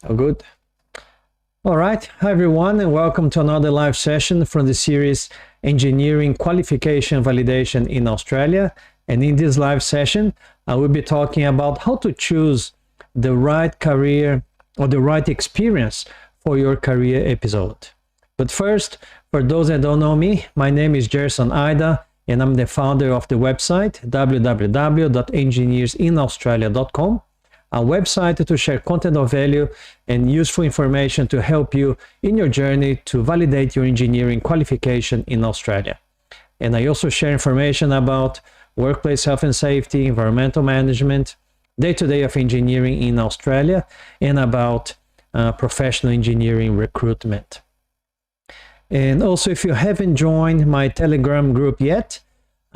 Oh, good. All right. Hi, everyone, and welcome to another live session from the series Engineering Qualification Validation in Australia. And in this live session, I will be talking about how to choose the right career or the right experience for your career episode. But first, for those that don't know me, my name is Gerson Ida, and I'm the founder of the website www.engineersinaustralia.com, a website to share content of value and useful information to help you in your journey to validate your engineering qualification in Australia. And I also share information about workplace health and safety, environmental management, day-to-day of engineering in Australia, and about professional engineering recruitment. And also, if you haven't joined my Telegram group yet,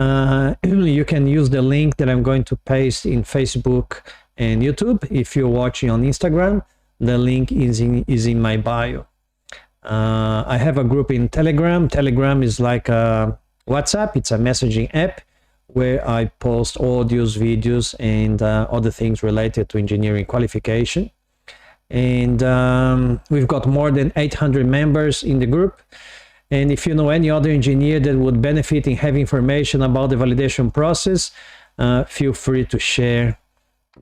you can use the link that I'm going to paste in Facebook and YouTube. If you're watching on Instagram, the link is in my bio. I have a group in Telegram. Telegram is like a WhatsApp. It's a messaging app where I post audios, videos, and other things related to engineering qualification. And we've got more than 800 members in the group. And if you know any other engineer that would benefit in having information about the validation process, feel free to share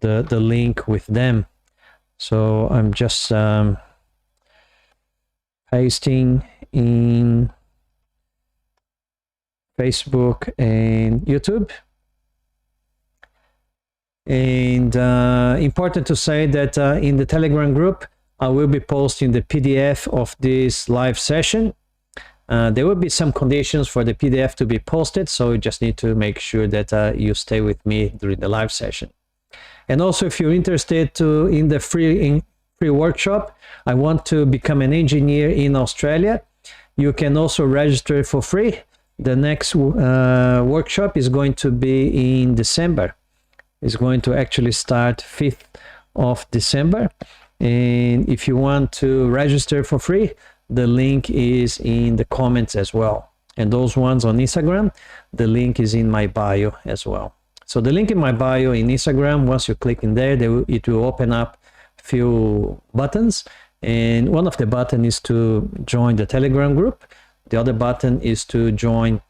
the link with them. So I'm just pasting in Facebook and YouTube. And important to say that in the Telegram group, I will be posting the PDF of this live session. There will be some conditions for the PDF to be posted, so you just need to make sure that you stay with me during the live session. And also, if you're interested in the free workshop, I want to become an engineer in Australia, you can also register for free. The next workshop is going to be in December. It's going to actually start 5th of December. And if you want to register for free, the link is in the comments as well. And those ones on Instagram, the link is in my bio as well. So the link in my bio in Instagram, once you click in there, it will open up a few buttons. And one of the buttons is to join the Telegram group. The other button is to do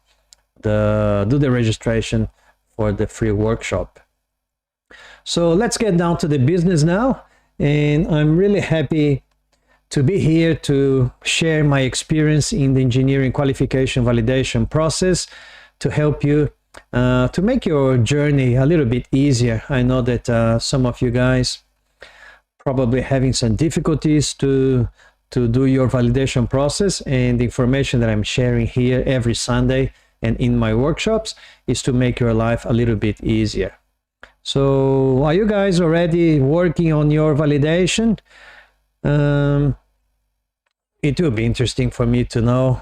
the registration for the free workshop. So let's get down to the business now. And I'm really happy to be here to share my experience in the engineering qualification validation process to help you to make your journey a little bit easier. I know that some of you guys probably having some difficulties to do your validation process, and the information that I'm sharing here every Sunday and in my workshops is to make your life a little bit easier. So are you guys already working on your validation? It will be interesting for me to know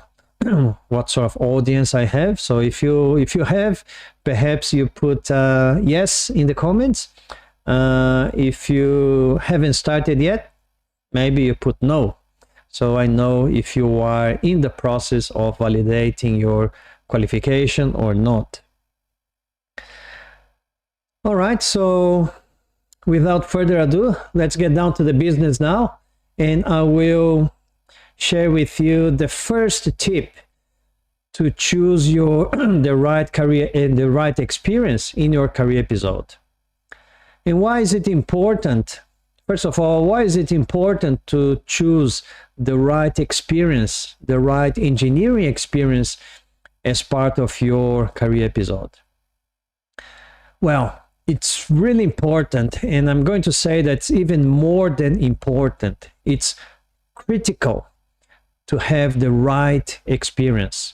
what sort of audience I have. So if you have, perhaps you put yes in the comments. If you haven't started yet, maybe you put no. So I know if you are in the process of validating your qualification or not. All right, so without further ado, let's get down to the business now. And I will share with you the first tip to choose the right career and the right experience in your career episode. And why is it important? First of all, why is it important to choose the right experience, the right engineering experience as part of your career episode? Well, it's really important, and I'm going to say that's even more than important. It's critical to have the right experience.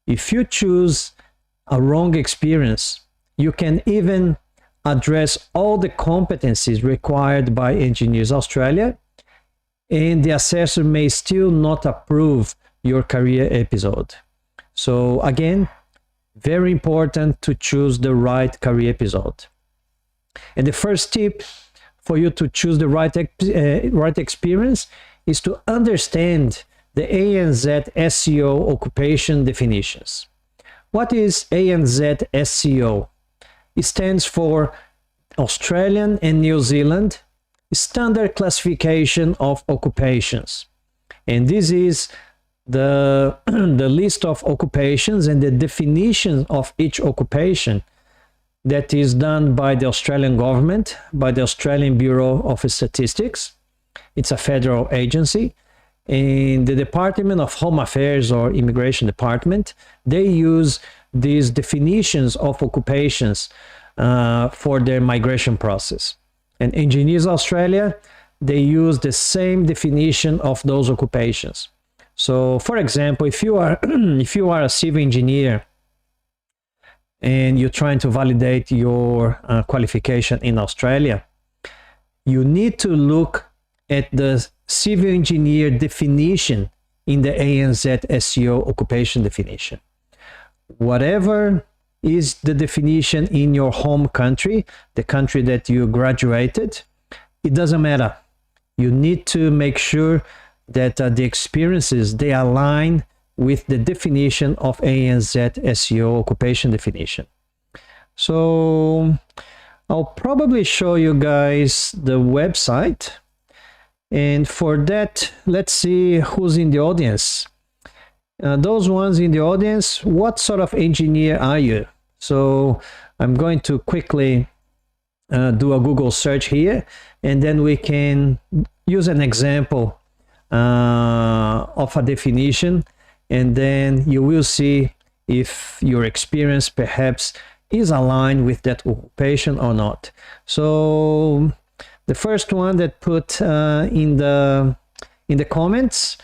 If you choose a wrong experience, you can even address all the competencies required by Engineers Australia, and the assessor may still not approve your career episode. So again, very important to choose the right career episode. And the first tip for you to choose the right experience is to understand the ANZ SEO occupation definitions. What is ANZ SEO? It stands for Australian and New Zealand standard classification of occupations. And this is the, the list of occupations and the definition of each occupation that is done by the Australian government, by the Australian Bureau of Statistics. It's a federal agency. And the Department of Home Affairs or Immigration Department, they use these definitions of occupations for their migration process. And Engineers Australia, they use the same definition of those occupations. So, for example, if you are if you are a civil engineer and you're trying to validate your qualification in Australia, you need to look at the civil engineer definition in the ANZ SEO occupation definition. Whatever is the definition in your home country, the country that you graduated, it doesn't matter. You need to make sure that the experiences, they align with the definition of ANZ SEO occupation definition. So I'll probably show you guys the website. And for that, let's see who's in the audience. Those ones in the audience, what sort of engineer are you? So I'm going to quickly do a Google search here, and then we can use an example of a definition, and then you will see if your experience perhaps is aligned with that occupation or not. So the first one that put in the comments,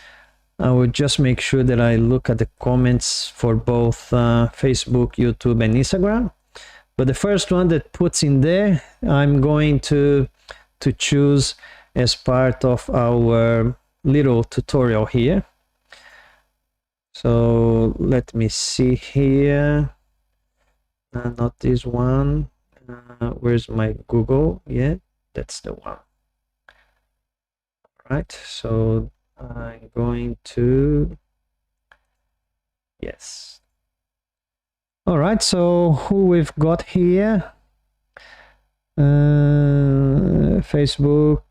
I will just make sure that I look at the comments for both Facebook, YouTube, and Instagram. But the first one that puts in there, I'm going to choose as part of our little tutorial here. So let me see here. Not this one. Where's my Google? Yeah, that's the one. All right, so I'm going to, yes. All right, so who we've got here? Facebook.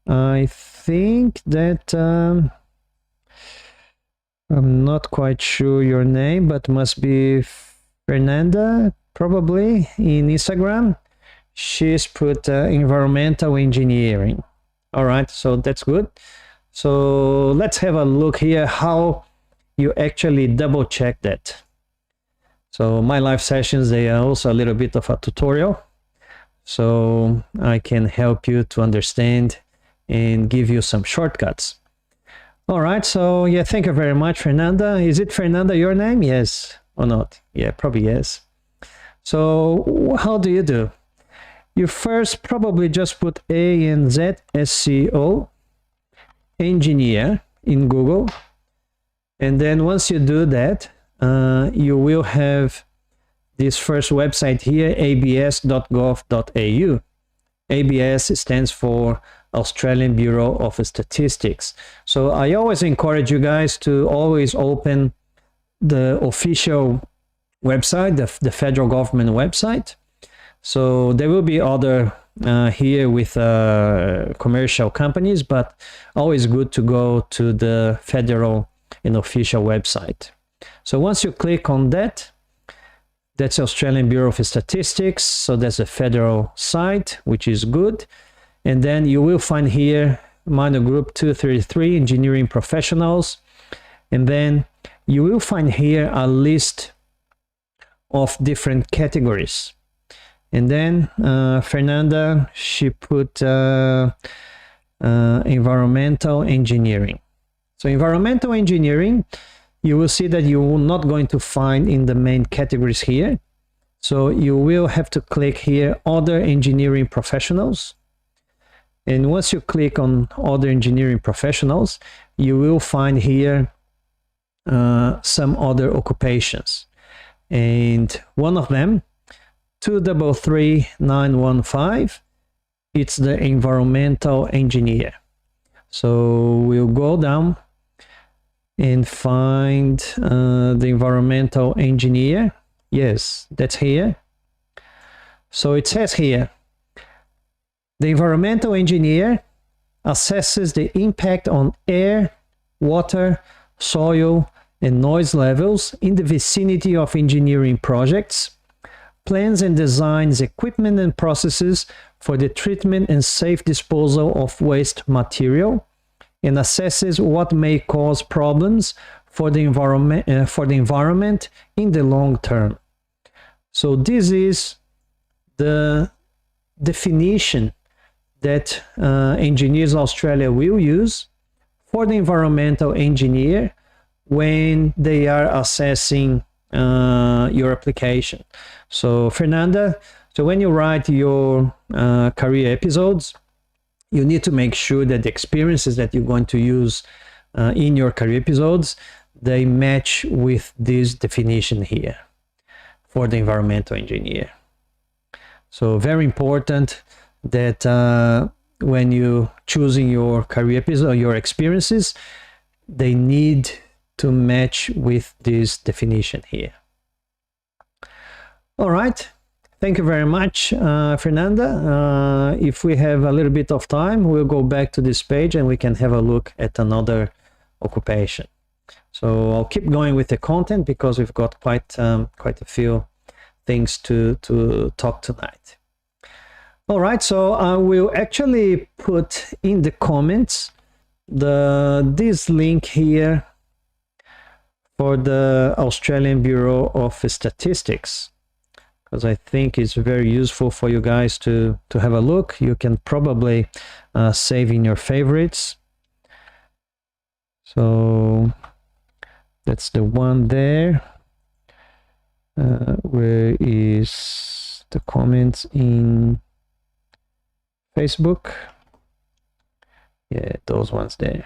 I think that I'm not quite sure your name, but must be Fernanda, probably, in Instagram. She's put environmental engineering. All right, so that's good. So let's have a look here how you actually double check that. So my live sessions, they are also a little bit of a tutorial, so I can help you to understand and give you some shortcuts. All right, so yeah, thank you very much, Fernanda. Is it Fernanda your name? Yes or not? Yeah, probably yes. So how do you do? You first probably just put ANZ SEO engineer in Google, and then once you do that, you will have this first website here, abs.gov.au. ABS stands for Australian Bureau of Statistics. So I always encourage you guys to always open the official website, the federal government website. So there will be other here with commercial companies, but always good to go to the federal and official website. So once you click on that, that's Australian Bureau of Statistics. So that's a federal site, which is good. And then you will find here minor group 233 engineering professionals. And then you will find here a list of different categories. And then Fernanda, she put environmental engineering. So environmental engineering, you will see that you're not going to find in the main categories here. So you will have to click here, other engineering professionals. And once you click on other engineering professionals, you will find here some other occupations. And one of them, 233915, it's the environmental engineer. So we'll go down and find the environmental engineer. Yes, that's here. So it says here, The environmental engineer assesses the impact on air, water, soil, and noise levels in the vicinity of engineering projects, plans and designs equipment and processes for the treatment and safe disposal of waste material, and assesses what may cause problems for the environment in the long term. So this is the definition that Engineers Australia will use for the environmental engineer when they are assessing your application. So Fernanda, so when you write your career episodes, you need to make sure that the experiences that you're going to use in your career episodes, they match with this definition here for the environmental engineer. So very important that when you choosing your career episode, your experiences, they need to match with this definition here. All right. Thank you very much, Fernanda. If we have a little bit of time, we'll go back to this page and we can have a look at another occupation. So I'll keep going with the content because we've got quite a few things to talk tonight. All right, so I will actually put in the comments this link here for the Australian Bureau of Statistics, because I think it's very useful for you guys to have a look. You can probably save in your favorites. So that's the one there. Where is the comments in Facebook? Yeah, those ones there.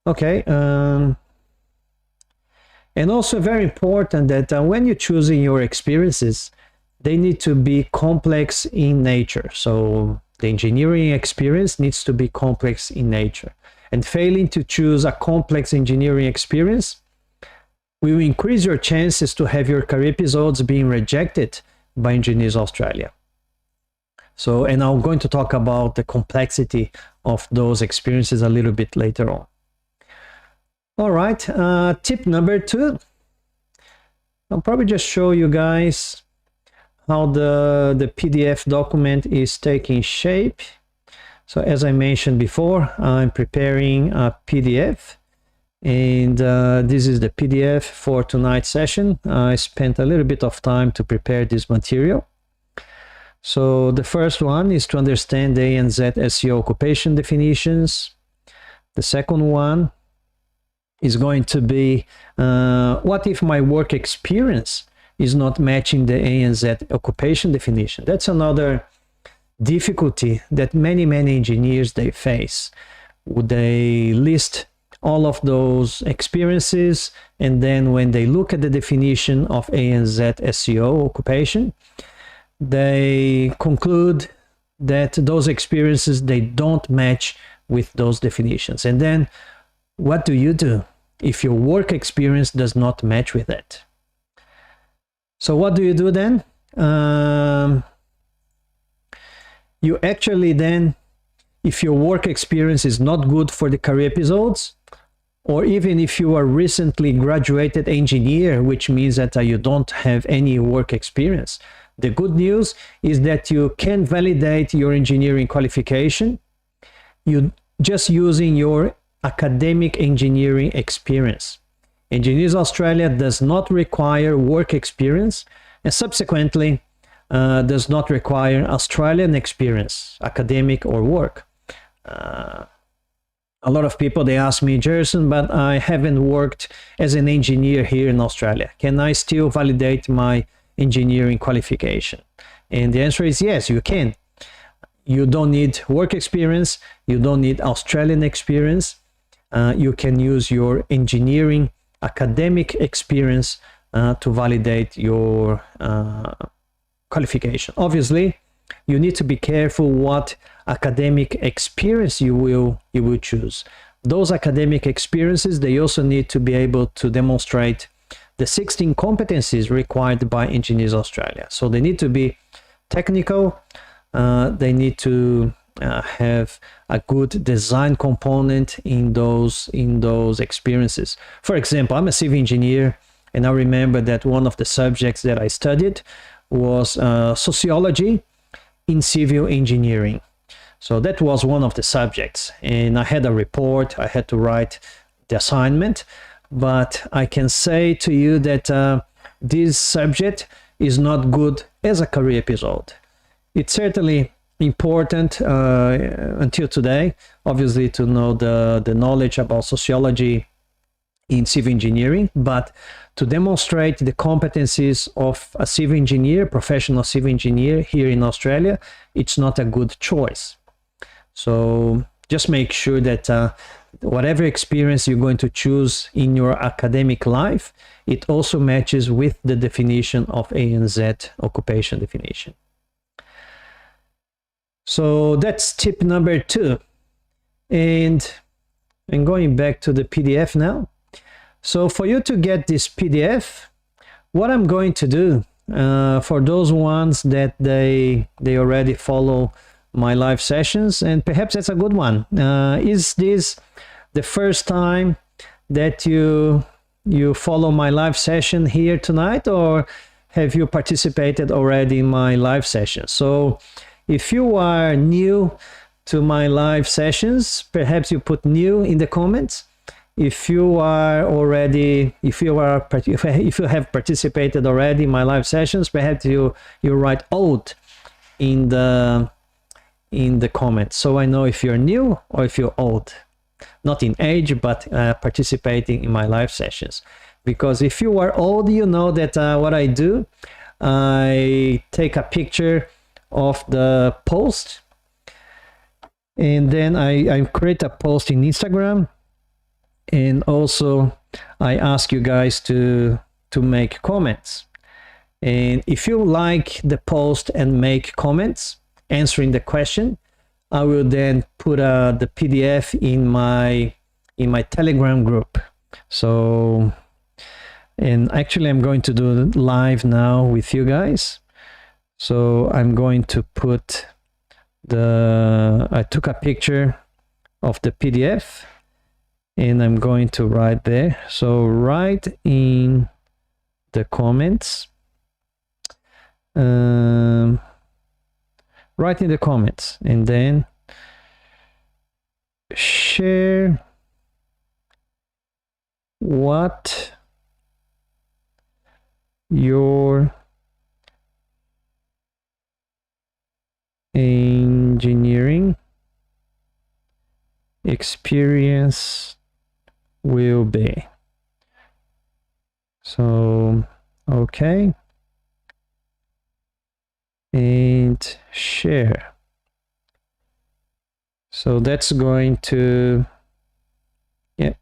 Okay. And also very important that when you're choosing your experiences, they need to be complex in nature. So the engineering experience needs to be complex in nature. And failing to choose a complex engineering experience will increase your chances to have your career episodes being rejected by Engineers Australia. So, and I'm going to talk about the complexity of those experiences a little bit later on. All right, tip number 2. I'll probably just show you guys how the PDF document is taking shape. So as I mentioned before, I'm preparing a PDF, and this is the PDF for tonight's session. I spent a little bit of time to prepare this material. So the first one is to understand the ANZ SEO occupation definitions. The second one is going to be what if my work experience is not matching the ANZ occupation definition? That's another difficulty that many engineers they face. They list all of those experiences, and then when they look at the definition of ANZ SEO occupation, they conclude that those experiences, they don't match with those definitions. And then what do you do if your work experience does not match with it? So what do you do then? You actually then, if your work experience is not good for the career episodes, or even if you are recently graduated engineer, which means that you don't have any work experience, the good news is that you can validate your engineering qualification just using your academic engineering experience. Engineers Australia does not require work experience, and subsequently does not require Australian experience, academic or work. A lot of people, they ask me, Jerson, but I haven't worked as an engineer here in Australia. Can I still validate my engineering qualification? And the answer is yes, you can. You don't need work experience. You don't need Australian experience. You can use your engineering academic experience to validate your qualification. Obviously, you need to be careful what academic experience you will choose. Those academic experiences, they also need to be able to demonstrate the 16 competencies required by Engineers Australia. So they need to be technical. They need to have a good design component in those experiences. For example, I'm a civil engineer, and I remember that one of the subjects that I studied was sociology in civil engineering. So that was one of the subjects, and I had a report. I had to write the assignment, but I can say to you that this subject is not good as a career episode. It's certainly important until today, obviously, to know the knowledge about sociology in civil engineering, but to demonstrate the competencies of a civil engineer, professional civil engineer here in Australia, it's not a good choice. So just make sure that whatever experience you're going to choose in your academic life, it also matches with the definition of ANZ occupation definition. So that's tip number 2. And I'm going back to the PDF now. So for you to get this PDF, what I'm going to do, for those ones that they already follow my live sessions, and perhaps that's a good one, is this the first time that you follow my live session here tonight, or have you participated already in my live session? So if you are new to my live sessions, perhaps you put new in the comments. If you have participated already in my live sessions, perhaps you write old in the comments, so I know if you're new or if you're old, not in age, but participating in my live sessions. Because if you are old, you know that what I do, I take a picture of the post, and then I create a post in Instagram, and also I ask you guys to make comments. And if you like the post and make comments answering the question, I will then put the PDF in my Telegram group. So, and actually I'm going to do live now with you guys. So I'm going to put I took a picture of the PDF, and I'm going to write there. So write in the comments, write in the comments, and then share what your engineering experience will be. So, okay, and share. So that's going to, yeah.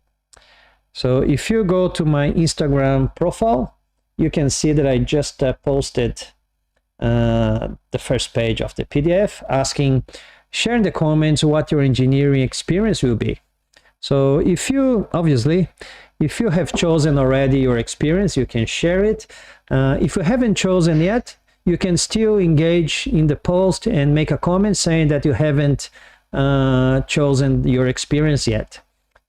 So if you go to my Instagram profile, you can see that I just posted the first page of the PDF asking, share in the comments what your engineering experience will be. So if you have chosen already your experience, you can share it. If you haven't chosen yet, you can still engage in the post and make a comment saying that you haven't chosen your experience yet.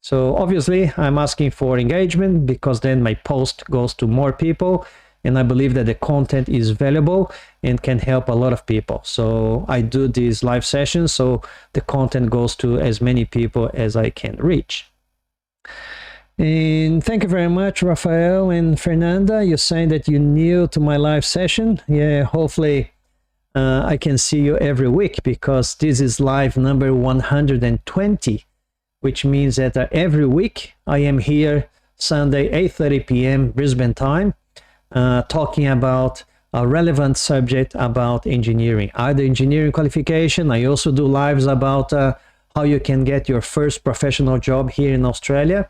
So obviously I'm asking for engagement, because then my post goes to more people, and I believe that the content is valuable and can help a lot of people. So I do these live sessions so the content goes to as many people as I can reach. And thank you very much, Rafael and Fernanda. You're saying that you're new to my live session. Yeah, hopefully I can see you every week, because this is live number 120, which means that every week I am here Sunday, 8:30 p.m. Brisbane time, talking about a relevant subject about engineering, either engineering qualification. I also do lives about how you can get your first professional job here in Australia.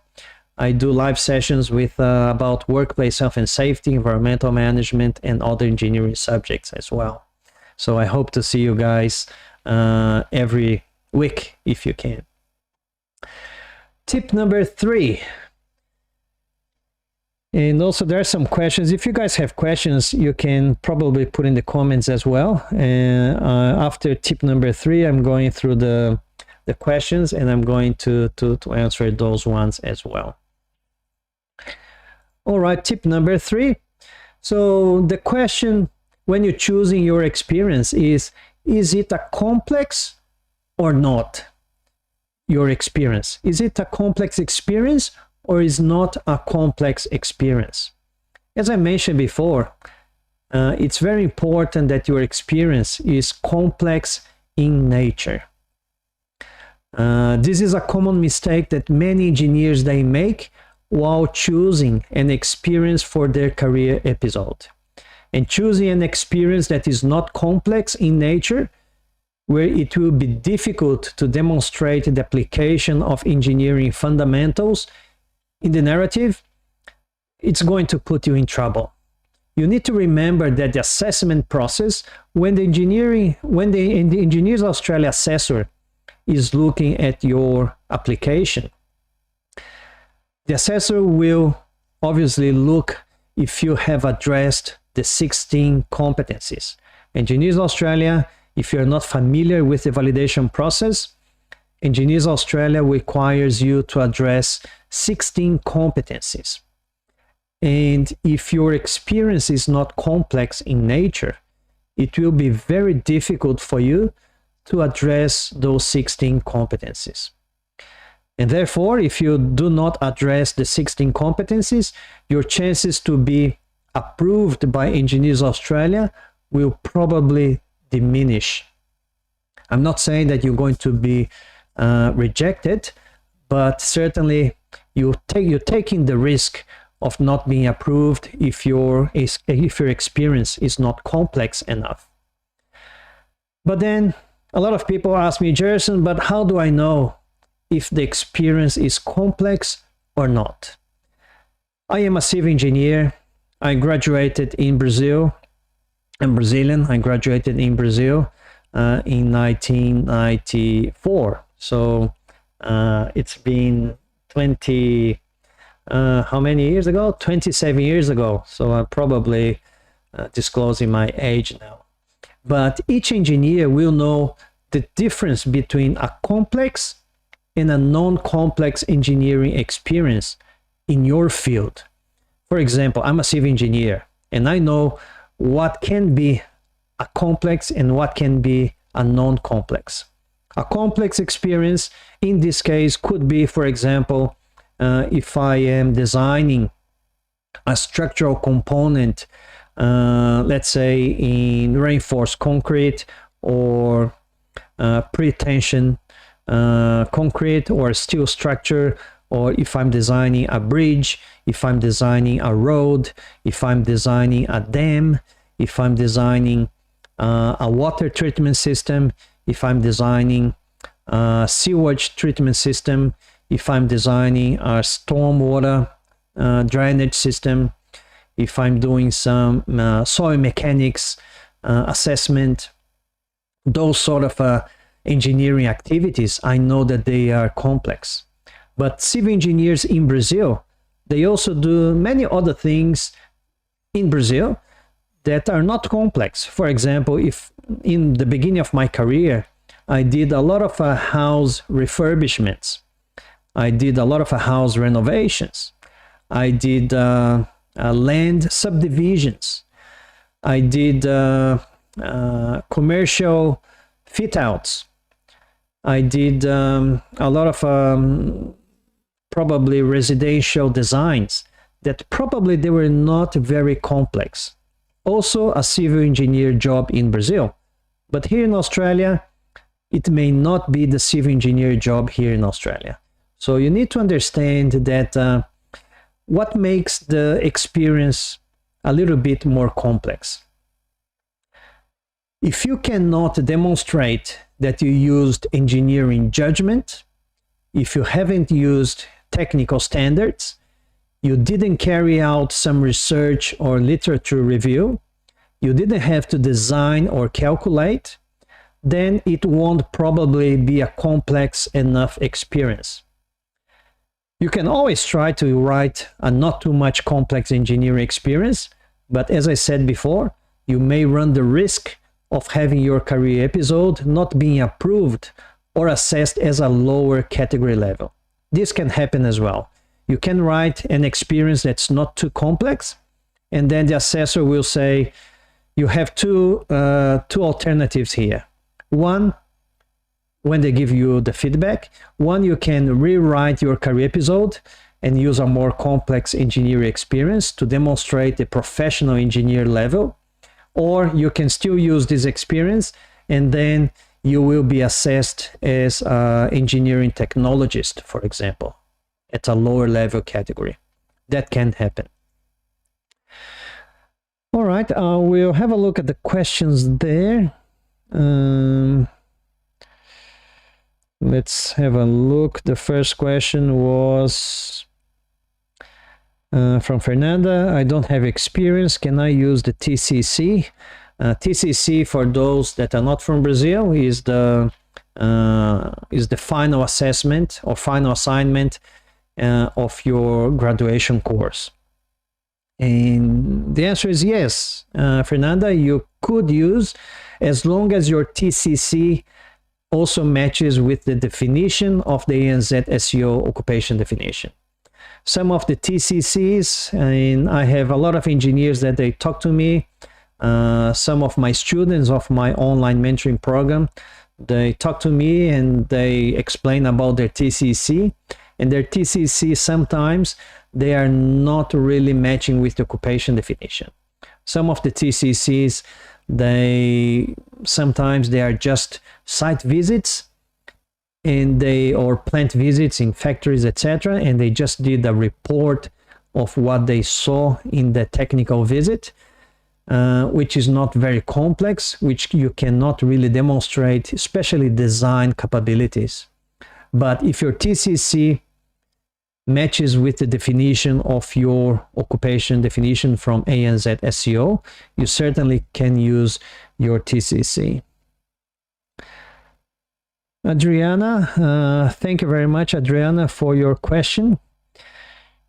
I do live sessions with about workplace health and safety, environmental management, and other engineering subjects as well. So I hope to see you guys every week if you can. Tip number 3. And also there are some questions. If you guys have questions, you can probably put in the comments as well. And after tip number 3, I'm going through the questions, and I'm going to answer those ones as well. All right, tip number 3. So the question when you're choosing your experience is it a complex or not? Your experience. Is it a complex experience or is not a complex experience? As I mentioned before, it's very important that your experience is complex in nature. This is a common mistake that many engineers they make while choosing an experience for their career episode. And choosing an experience that is not complex in nature, where it will be difficult to demonstrate the application of engineering fundamentals in the narrative, it's going to put you in trouble. You need to remember that the assessment process, when the Engineers Australia assessor is looking at your application, the assessor will obviously look if you have addressed the 16 competencies. Engineers Australia, if you're not familiar with the validation process, Engineers Australia requires you to address 16 competencies. And if your experience is not complex in nature, it will be very difficult for you to address those 16 competencies. And therefore, if you do not address the 16 competencies, your chances to be approved by Engineers Australia will probably diminish. I'm not saying that you're going to be rejected, but certainly you're taking the risk of not being approved if your experience is not complex enough. But then a lot of people ask me, Jerson, but how do I know if the experience is complex or not? I am a civil engineer. I graduated in Brazil. I'm Brazilian. I graduated in Brazil in 1994. So it's been 20, how many years ago? 27 years ago. So I'm probably disclosing my age now. But each engineer will know the difference between a complex and a non-complex engineering experience in your field. For example, I'm a civil engineer, and I know what can be a complex and what can be a non-complex. A complex experience in this case could be, for example, if I am designing a structural component, let's say in reinforced concrete or pre-tension concrete or steel structure, or if I'm designing a bridge, if I'm designing a road, if I'm designing a dam, if I'm designing a water treatment system, if I'm designing a sewage treatment system, if I'm designing a stormwater drainage system, if I'm doing some soil mechanics assessment, those sort of engineering activities, I know that they are complex. But civil engineers in Brazil, they also do many other things in Brazil that are not complex. For example, if in the beginning of my career, I did a lot of house refurbishments. I did a lot of house renovations. I did land subdivisions. I did commercial fit-outs. I did a lot of probably residential designs that probably they were not very complex. Also a civil engineer job in Brazil. But here in Australia, it may not be the civil engineer job here in Australia. So you need to understand that what makes the experience a little bit more complex. If you cannot demonstrate that you used engineering judgment, if you haven't used technical standards, you didn't carry out some research or literature review, you didn't have to design or calculate, then it won't probably be a complex enough experience. You can always try to write a not too much complex engineering experience, but as I said before, you may run the risk of having your career episode not being approved or assessed as a lower category level. This can happen as well. You can write an experience that's not too complex, and then the assessor will say, you have two alternatives here. One, when they give you the feedback, one, you can rewrite your career episode and use a more complex engineering experience to demonstrate the professional engineer level, or you can still use this experience and then you will be assessed as an engineering technologist, for example, at a lower level category. That can happen. All right, we'll have a look at the questions there. Let's have a look. The first question was from Fernanda. I don't have experience. Can I use the TCC? TCC, for those that are not from Brazil, is the final assessment or final assignment of your graduation course. And the answer is yes, Fernanda, you could use, as long as your TCC also matches with the definition of the ANZ SEO occupation definition. Some of the TCCs, and I have a lot of engineers that they talk to me, some of my students of my online mentoring program, they talk to me and they explain about their TCC, and their TCC sometimes they are not really matching with the occupation definition. Some of the TCCs, sometimes they are just site visits or plant visits in factories, etc., and they just did a report of what they saw in the technical visit, which is not very complex, which you cannot really demonstrate, especially design capabilities. But if your TCC matches with the definition of your occupation definition from ANZ SEO, you certainly can use your TCC. Adriana, thank you very much, Adriana, for your question.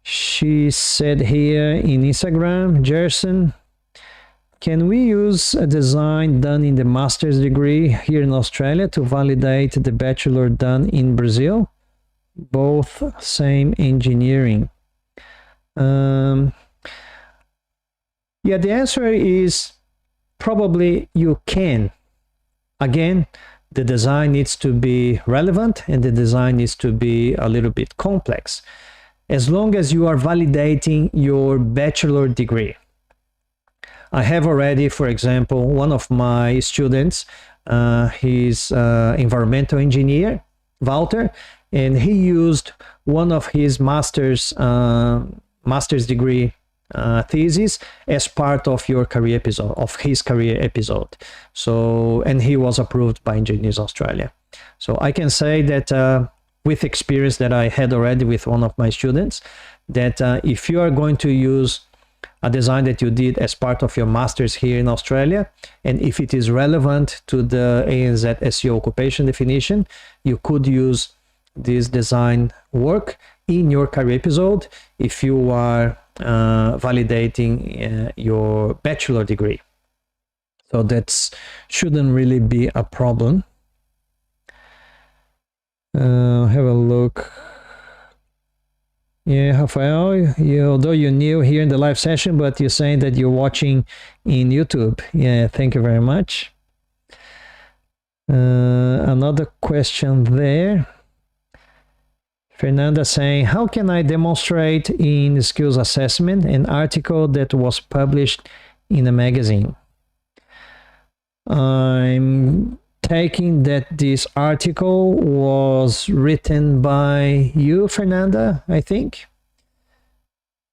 She said here in Instagram, Gerson, can we use a design done in the master's degree here in Australia to validate the bachelor done in Brazil? Both same engineering. Yeah, the answer is probably you can. Again, the design needs to be relevant and the design needs to be a little bit complex. As long as you are validating your bachelor degree. I have already, for example, one of my students, he's environmental engineer, Walter, and he used one of his master's degree thesis as part of your career episode, of his career episode. So, and he was approved by Engineers Australia. So I can say that with experience that I had already with one of my students, that if you are going to use a design that you did as part of your master's here in Australia, and if it is relevant to the ANZ SEO occupation definition, you could use this design work in your career episode if you are validating your bachelor degree. So that shouldn't really be a problem. Have a look. Yeah, Rafael, although you're new here in the live session, but you're saying that you're watching in YouTube. Yeah, thank you very much. Another question there. Fernanda saying, how can I demonstrate in the skills assessment an article that was published in a magazine? I'm taking that this article was written by you, Fernanda, I think.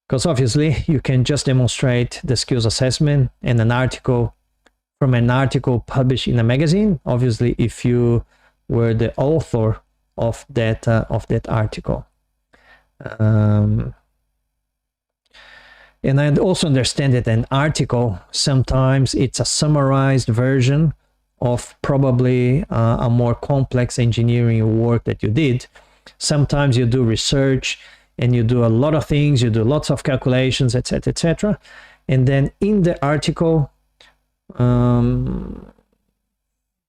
Because obviously you can just demonstrate the skills assessment and an article from an article published in a magazine, obviously if you were the author of that article. And I also understand that an article, sometimes it's a summarized version of probably a more complex engineering work that you did. Sometimes you do research and you do a lot of things, you do lots of calculations, etc., etc. And then in the article, then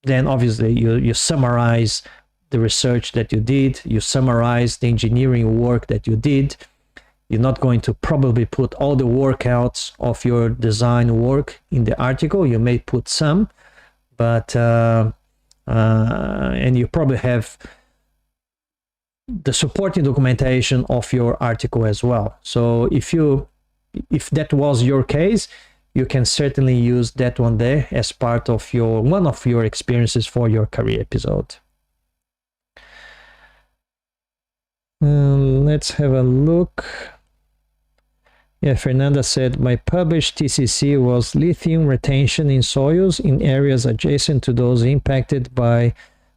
obviously you summarize the research that you did, you summarize the engineering work that you did. You're not going to probably put all the workouts of your design work in the article. You may put some, but and you probably have the supporting documentation of your article as well. So if that was your case, you can certainly use that one there as part of one of your experiences for your career episode. Let's have a look. Yeah, Fernanda said, my published TCC was lithium retention in soils in areas adjacent to those impacted by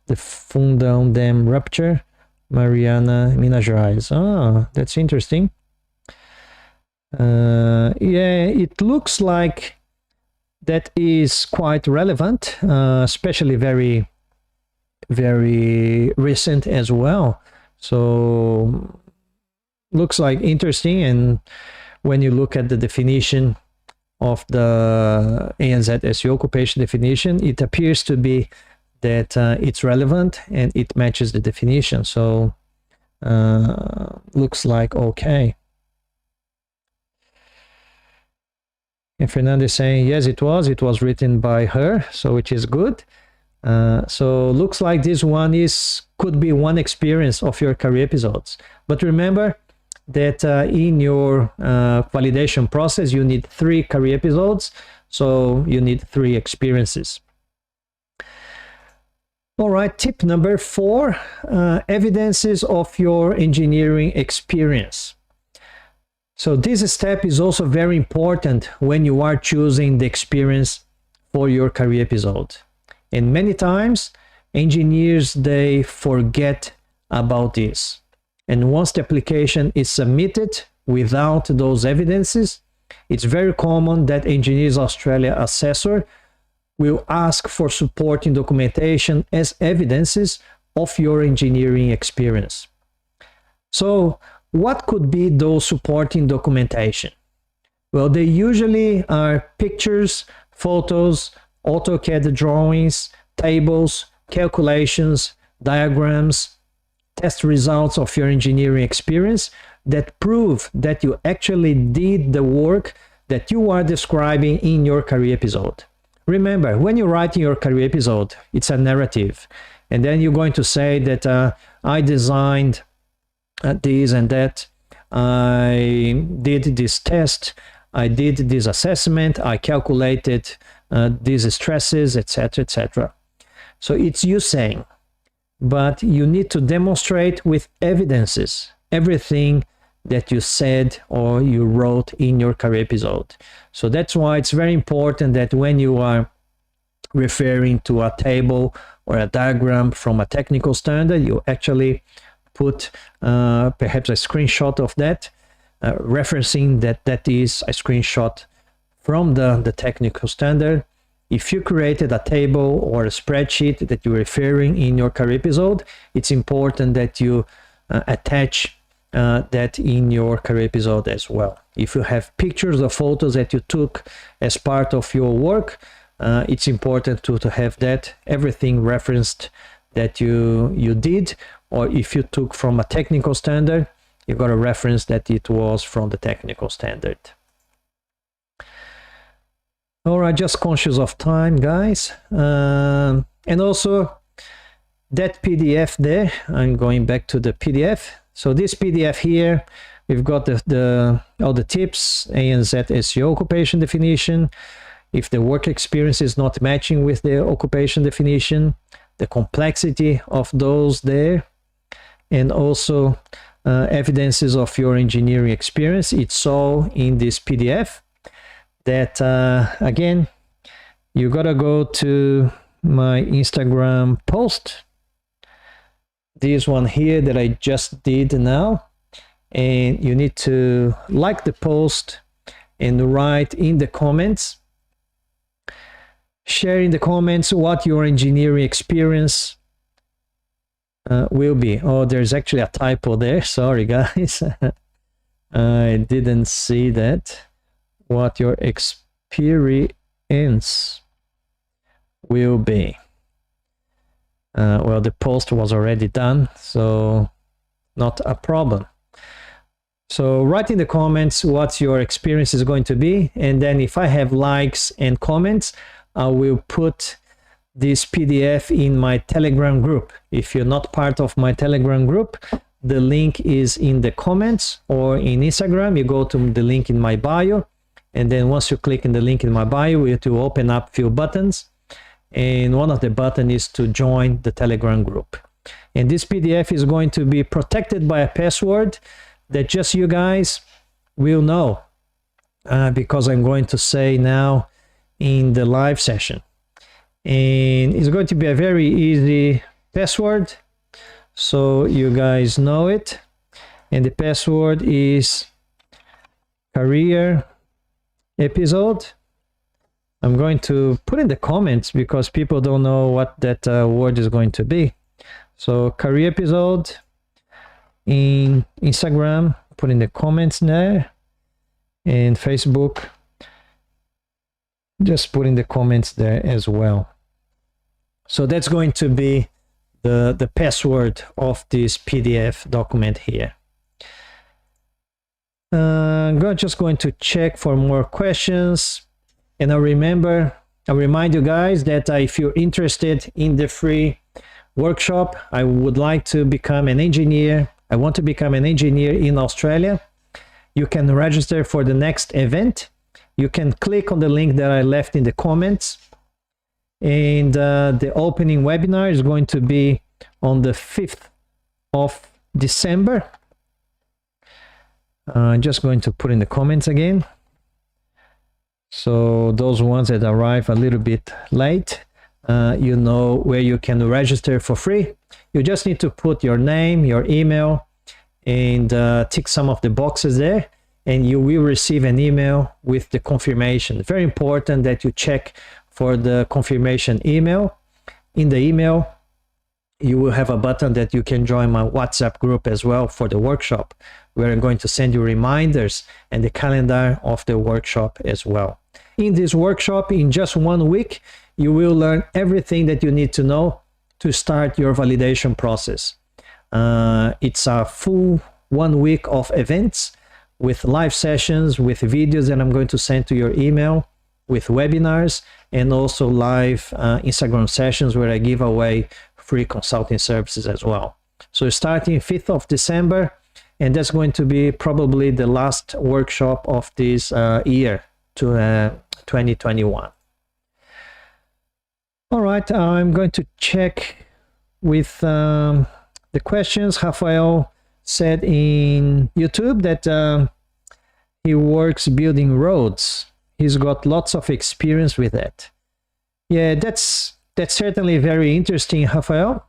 the Fundão Dam rupture, Mariana, Minas Gerais. Ah, that's interesting. Yeah, it looks like that is quite relevant, especially very, very recent as well. So looks like interesting. And when you look at the definition of the ANZ SEO occupation definition, it appears to be that it's relevant and it matches the definition. So looks like okay. And Fernanda is saying, yes, it was written by her, so which is good. So looks like this one could be one experience of your career episodes. But remember that in your validation process, you need 3 career episodes, so you need 3 experiences. All right, tip number 4, evidences of your engineering experience. So this step is also very important when you are choosing the experience for your career episode. And many times, engineers, they forget about this. And once the application is submitted without those evidences, it's very common that Engineers Australia assessor will ask for supporting documentation as evidences of your engineering experience. So what could be those supporting documentation? Well, they usually are pictures, photos, AutoCAD drawings, tables, calculations, diagrams, test results of your engineering experience that prove that you actually did the work that you are describing in your career episode. Remember, when you write in your career episode, it's a narrative. And then you're going to say that I designed this and that, I did this test, I did this assessment, I calculated these stresses, etc., etc. So it's you saying, but you need to demonstrate with evidences everything that you said or you wrote in your career episode. So that's why it's very important that when you are referring to a table or a diagram from a technical standard, you actually put perhaps a screenshot of that, referencing that is a screenshot from the technical standard. If you created a table or a spreadsheet that you're referring in your career episode, it's important that you attach that in your career episode as well. If you have pictures or photos that you took as part of your work, it's important to have that, everything referenced that you did, or if you took from a technical standard, you got to reference that it was from the technical standard. All right, just conscious of time, guys. And also that PDF there, I'm going back to the PDF. So this PDF here, we've got all the tips, ANZ SEO occupation definition. If the work experience is not matching with the occupation definition, the complexity of those there, and also evidences of your engineering experience. It's all in this PDF that, again, you gotta go to my Instagram post, this one here that I just did now, and you need to like the post and write in the comments, share in the comments what your engineering experience will be. Oh, there's actually a typo there, sorry guys. I didn't see that. What your experience will be. Well, the post was already done, so not a problem. So write in the comments what your experience is going to be, and then if I have likes and comments, I will put this PDF in my Telegram group. If you're not part of my Telegram group, the link is in the comments, or in Instagram, you go to the link in my bio, and then once you click in the link in my bio, you have to open up a few buttons, and one of the buttons is to join the Telegram group. And this PDF is going to be protected by a password that just you guys will know, because I'm going to say now in the live session. And it's going to be a very easy password, so you guys know it. And the password is career episode. I'm going to put in the comments because people don't know what that word is going to be. So career episode in Instagram, put in the comments there, and Facebook, just put in the comments there as well. So that's going to be the password of this PDF document here. I'm just going to check for more questions. And I remind you guys that if you're interested in the free workshop, I would like to become an engineer. I want to become an engineer in Australia. You can register for the next event. You can click on the link that I left in the comments. And the opening webinar is going to be on the 5th of December. I'm just going to put in the comments again. So those ones that arrive a little bit late, you know where you can register for free. You just need to put your name, your email, and tick some of the boxes there, and you will receive an email with the confirmation. Very important that you check for the confirmation email. In the email, you will have a button that you can join my WhatsApp group as well for the workshop. We're going to send you reminders and the calendar of the workshop as well. In this workshop, in just 1 week, you will learn everything that you need to know to start your validation process. It's a full 1 week of events with live sessions, with videos that I'm going to send to your email, with webinars, and also live Instagram sessions where I give away free consulting services as well. So starting 5th of December, and that's going to be probably the last workshop of this year, to 2021. All right, I'm going to check with the questions. Rafael said in YouTube that he works building roads. He's got lots of experience with that. Yeah, that's certainly very interesting, Rafael.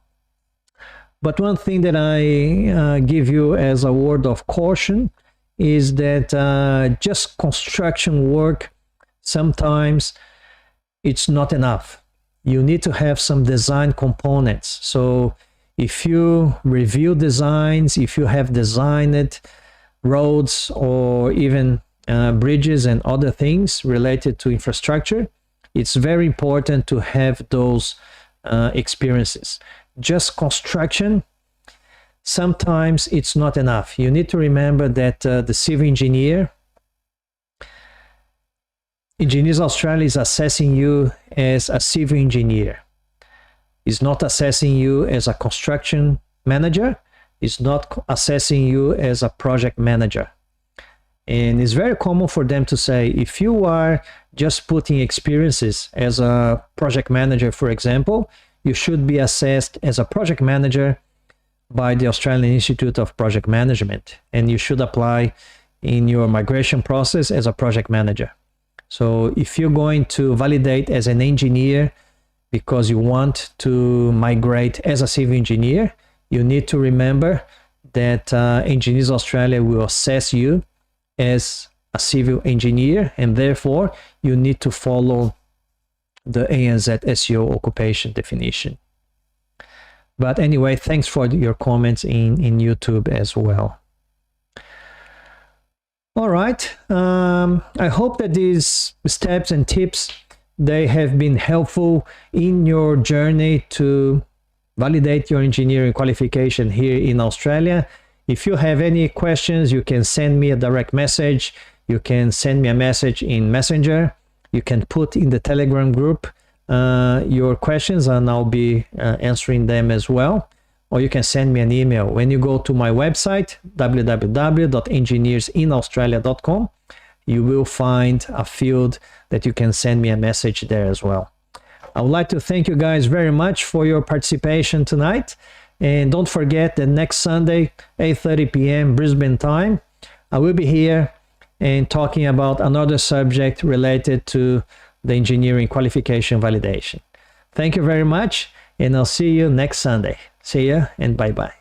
But one thing that I give you as a word of caution is that just construction work, sometimes it's not enough. You need to have some design components. So if you review designs, if you have designed roads or even bridges and other things related to infrastructure, it's very important to have those experiences. Just construction, sometimes it's not enough. You need to remember that the civil Engineers Australia is assessing you as a civil engineer. It's not assessing you as a construction manager. It's not assessing you as a project manager. And it's very common for them to say, if you are just putting experiences as a project manager, for example, you should be assessed as a project manager by the Australian Institute of Project Management, and you should apply in your migration process as a project manager. So if you're going to validate as an engineer because you want to migrate as a civil engineer, you need to remember that Engineers Australia will assess you as a civil engineer, and therefore you need to follow the ANZ SEO occupation definition. But anyway, thanks for your comments in YouTube as well. All right. I hope that these steps and tips, they have been helpful in your journey to validate your engineering qualification here in Australia. If you have any questions, you can send me a direct message. You can send me a message in Messenger. You can put in the Telegram group your questions, and I'll be answering them as well. Or you can send me an email. When you go to my website, www.engineersinaustralia.com, you will find a field that you can send me a message there as well. I would like to thank you guys very much for your participation tonight. And don't forget that next Sunday, 8:30 p.m. Brisbane time, I will be here and talking about another subject related to the engineering qualification validation. Thank you very much, and I'll see you next Sunday. See ya, and bye-bye.